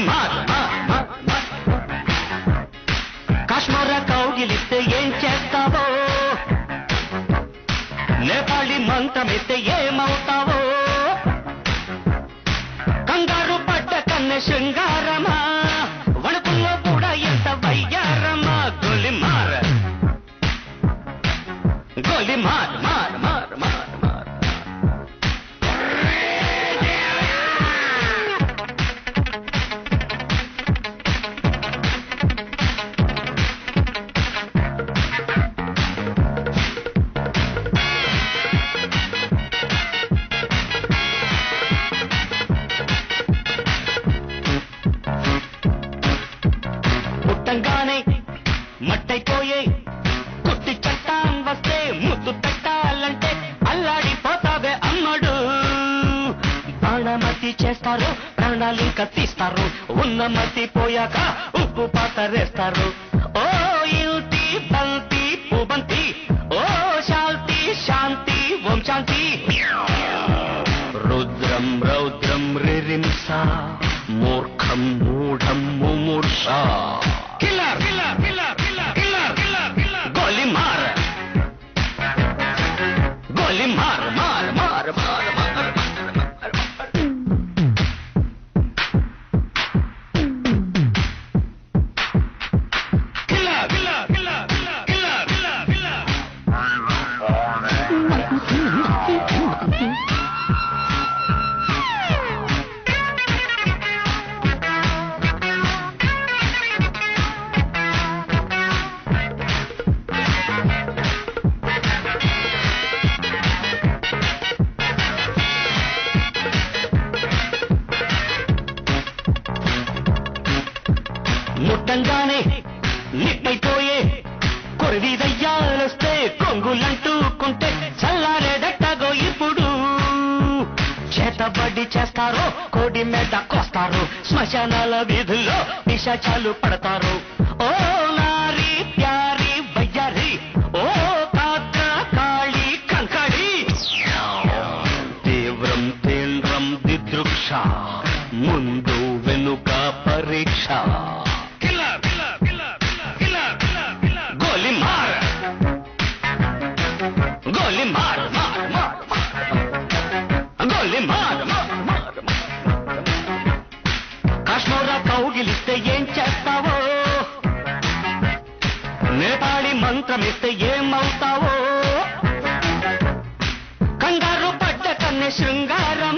మార్ కాశ్మీర కౌగిలిస్తే ఏం చేస్తావో నేపాళి మంత్రమిస్తే ఏమవుతావో కంగారు పడ్డ కన్నె శృంగారమా వణుకుల్లో కూడా ఎంత వయ్యారమా గోలి మార్ మార్ మార్ మార్ మార్ మార్ పుట్టంగానే మట్టైపోయే కుట్టి చట్టాం వస్తే ముద్దు పెట్టాలంటే అల్లాడిపోతావే అమ్మడు బాణమతి చేస్తారు ప్రాణాలింక తీస్తారు ఉన్న మతి పోయాక ఉప్పు పాతరేస్తారు ఓ యుతి బంతి పుబంతి ఓ శాంతి శాంతి ఓం శాంతి రుద్రం రౌద్రం రిరింస మూర్ఖం మూఢం ముమూర్ష killer killer killer killer killer killer గోలి మార్ గోలి మార్ మార్ మార్ మార్ మార్ killer killer killer killer killer killer ముట్టంగానే నిప్పైపోయే కొరివి దయ్యాలొస్తే కొంగులంటూకుంటే చల్లారేదట్టగో ఇప్పుడు చేతబడి చేస్తారు కోడి మీద కోస్తారు శ్మశానాల వీధుల్లో పిశాచాలు పడతారు ఓ నారి ప్యారి వయ్యారి ఓ పాత్ర కాళీ కంకడి తీవ్రం తీవ్రం దిదృక్ష ముందు వెనుక పరీక్ష గోలి మార్ గోలి మార్ మార్ మార్ గోలి మార్ మార్ మార్ కాశ్మీర కౌగిలిస్తే ఏం చేస్తావో నేపాళి మంత్రమిస్తే ఏమవుతావో కంగారు పడ్డ కన్నె శృంగారం